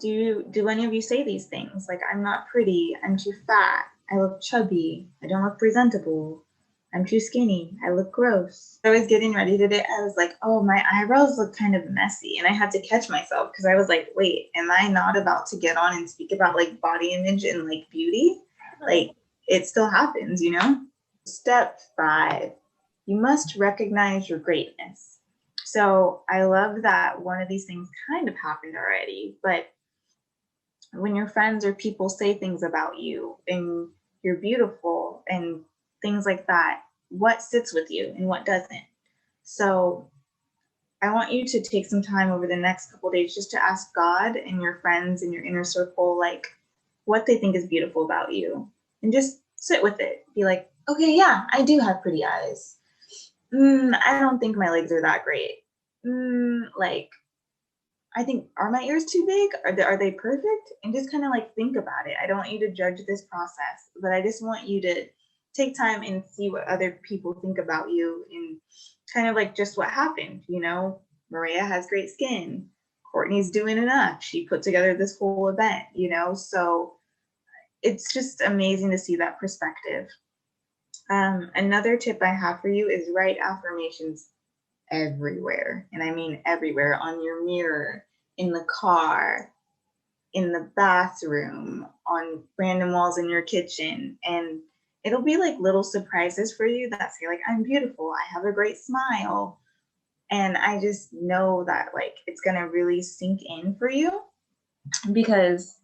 Do any of you say these things? Like, I'm not pretty, I'm too fat, I look chubby, I don't look presentable, I'm too skinny, I look gross. I was getting ready today, I was like, oh, my eyebrows look kind of messy. And I had to catch myself because I was like, wait, am I not about to get on and speak about like body image and like beauty? Like, it still happens, you know? Step 5, you must recognize your greatness. So I love that one of these things kind of happened already, but when your friends or people say things about you and you're beautiful and things like that, what sits with you and what doesn't? So I want you to take some time over the next couple of days just to ask God and your friends in your inner circle, like, what they think is beautiful about you, and just sit with it. Be like, okay, yeah, I do have pretty eyes. I don't think my legs are that great. Like, I think, are my ears too big? Are they perfect? And just kind of like think about it. I don't want you to judge this process, but I just want you to take time and see what other people think about you and kind of like just what happened. You know, Maria has great skin. Courtney's doing enough. She put together this whole event, you know, so it's just amazing to see that perspective. Another tip I have for you is write affirmations everywhere. And I mean everywhere, on your mirror, in the car, in the bathroom, on random walls in your kitchen. And it'll be like little surprises for you that say like, I'm beautiful, I have a great smile. And I just know that like it's going to really sink in for you because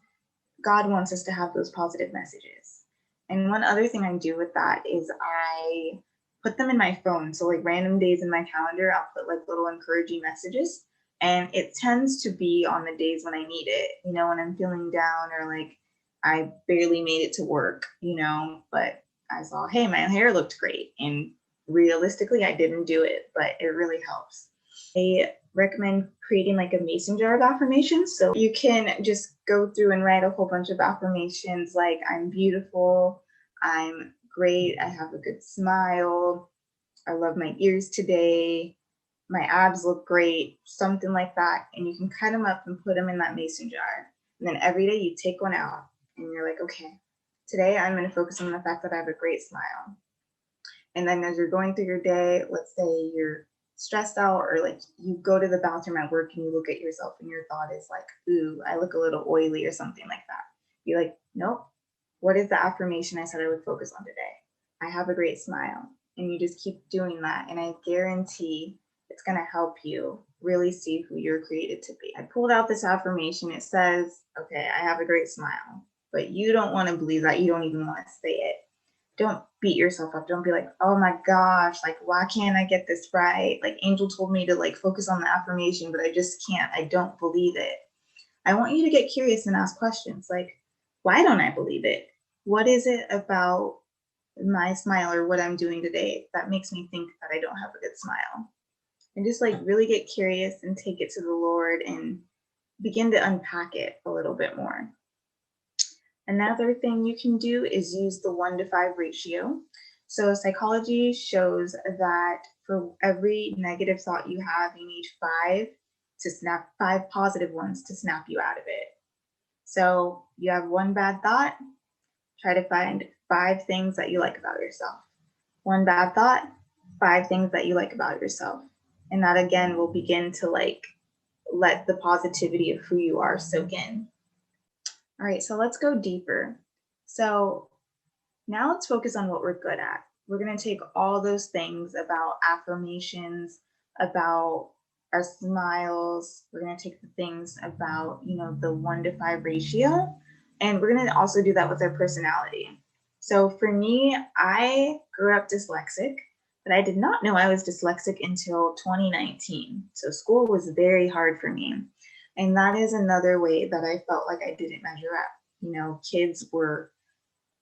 God wants us to have those positive messages. And one other thing I do with that is I put them in my phone. So like random days in my calendar, I'll put like little encouraging messages. And it tends to be on the days when I need it, you know, when I'm feeling down or like I barely made it to work, you know, but I saw, hey, my hair looked great. And realistically, I didn't do it, but it really helps. I recommend creating like a mason jar of affirmations. So you can just go through and write a whole bunch of affirmations like, I'm beautiful, I'm great, I have a good smile, I love my ears today, my abs look great, something like that. And you can cut them up and put them in that mason jar. And then every day you take one out and you're like, okay, today I'm going to focus on the fact that I have a great smile. And then as you're going through your day, let's say you're stressed out or like you go to the bathroom at work and you look at yourself and your thought is like, ooh, I look a little oily or something like that. You're like, nope, what is the affirmation I said I would focus on today? I have a great smile. And you just keep doing that. And I guarantee it's going to help you really see who you're created to be. I pulled out this affirmation. It says, okay, I have a great smile, but you don't want to believe that. You don't even want to say it. Don't beat yourself up. Don't be like, oh my gosh, like, why can't I get this right? Like Angel told me to like focus on the affirmation, but I just can't. I don't believe it. I want you to get curious and ask questions like, why don't I believe it? What is it about my smile or what I'm doing today that makes me think that I don't have a good smile? And just like really get curious and take it to the Lord and begin to unpack it a little bit more. Another thing you can do is use the 1-to-5 ratio. So psychology shows that for every negative thought you have, you need 5 positive ones to snap you out of it. So you have one bad thought, try to find 5 things that you like about yourself. One bad thought, 5 things that you like about yourself. And that again will begin to like let the positivity of who you are soak in. All right, so let's go deeper. So now let's focus on what we're good at. We're going to take all those things about affirmations, about our smiles. We're going to take the things about, you know, the 1-to-5 ratio, and we're going to also do that with our personality. So for me, I grew up dyslexic, but I did not know I was dyslexic until 2019. So school was very hard for me. And that is another way that I felt like I didn't measure up. You know, kids were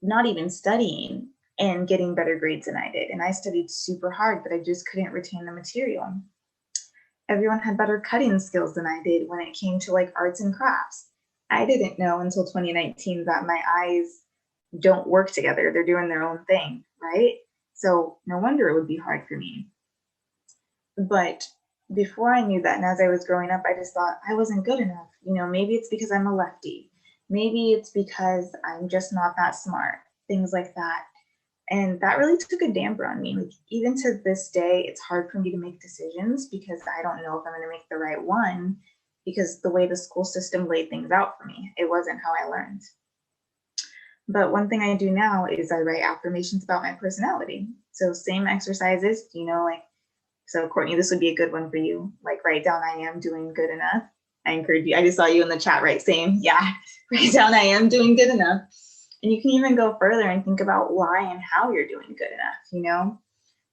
not even studying and getting better grades than I did. And I studied super hard, but I just couldn't retain the material. Everyone had better cutting skills than I did when it came to like arts and crafts. I didn't know until 2019 that my eyes don't work together. They're doing their own thing, right? So no wonder it would be hard for me. But before I knew that, and as I was growing up, I just thought I wasn't good enough. Maybe it's because I'm a lefty. Maybe it's because I'm just not that smart, things like that. And that really took a damper on me. Like, even to this day, it's hard for me to make decisions because I don't know if I'm going to make the right one, because the way the school system laid things out for me, it wasn't how I learned. But one thing I do now is I write affirmations about my personality. So same exercises, so Courtney, this would be a good one for you. Like, write down, I am doing good enough. I encourage you. I just saw you in the chat, right? Same. Yeah. Write down, I am doing good enough. And you can even go further and think about why and how you're doing good enough.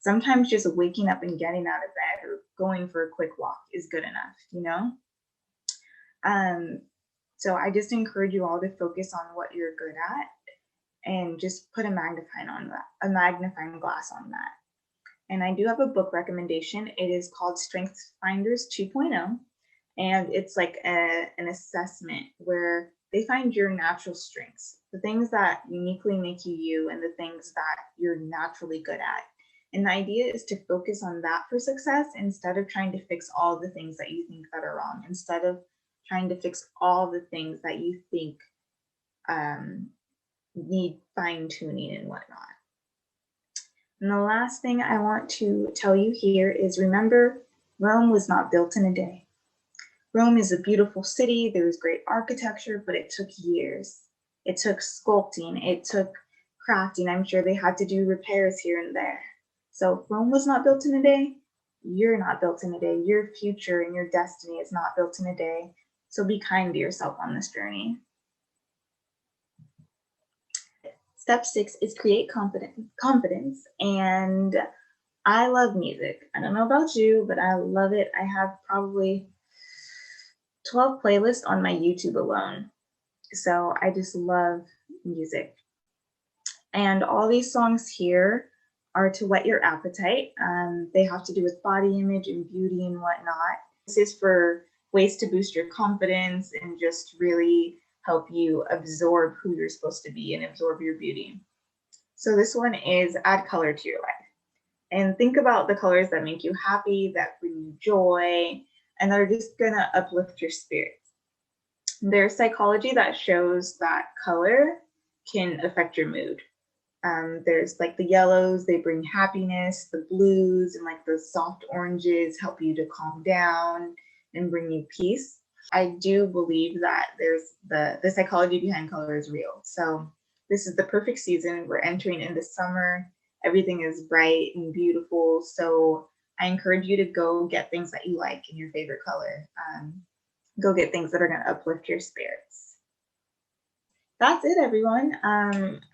Sometimes just waking up and getting out of bed or going for a quick walk is good enough. So I just encourage you all to focus on what you're good at and just put a magnifying glass on that. And I do have a book recommendation. It is called Strengths Finders 2.0. And it's like an assessment where they find your natural strengths, the things that uniquely make you you, and the things that you're naturally good at. And the idea is to focus on that for success instead of trying to fix all the things that you think that are wrong, instead of trying to fix all the things that you think need fine-tuning and whatnot. And the last thing I want to tell you here is, remember, Rome was not built in a day. Rome is a beautiful city. There was great architecture, but it took years. It took sculpting. It took crafting. I'm sure they had to do repairs here and there. So if Rome was not built in a day, you're not built in a day. Your future and your destiny is not built in a day. So be kind to yourself on this journey. Step 6 is create confidence. And I love music. I don't know about you, but I love it. I have probably 12 playlists on my YouTube alone. So I just love music. And all these songs here are to whet your appetite. They have to do with body image and beauty and whatnot. This is for ways to boost your confidence and just really help you absorb who you're supposed to be and absorb your beauty. So this one is add color to your life. And think about the colors that make you happy, that bring you joy, and that are just gonna uplift your spirits. There's psychology that shows that color can affect your mood. There's like the yellows, they bring happiness, the blues and like the soft oranges help you to calm down and bring you peace. I do believe that there's the psychology behind color is real. So this is the perfect season. We're entering into summer. Everything is bright and beautiful. So I encourage you to go get things that you like in your favorite color. Go get things that are going to uplift your spirits. That's it, everyone.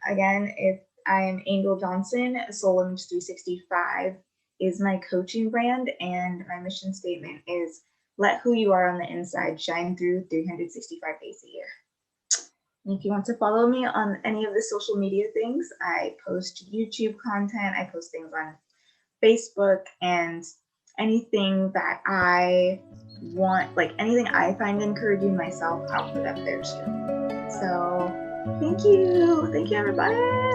Again, if I am Angel Johnson, Soul Image 365 is my coaching brand, and my mission statement is let who you are on the inside shine through 365 days a year. And if you want to follow me on any of the social media things, I post YouTube content, I post things on Facebook, and anything that I want, like anything I find encouraging myself, I'll put up there too. So thank you everybody.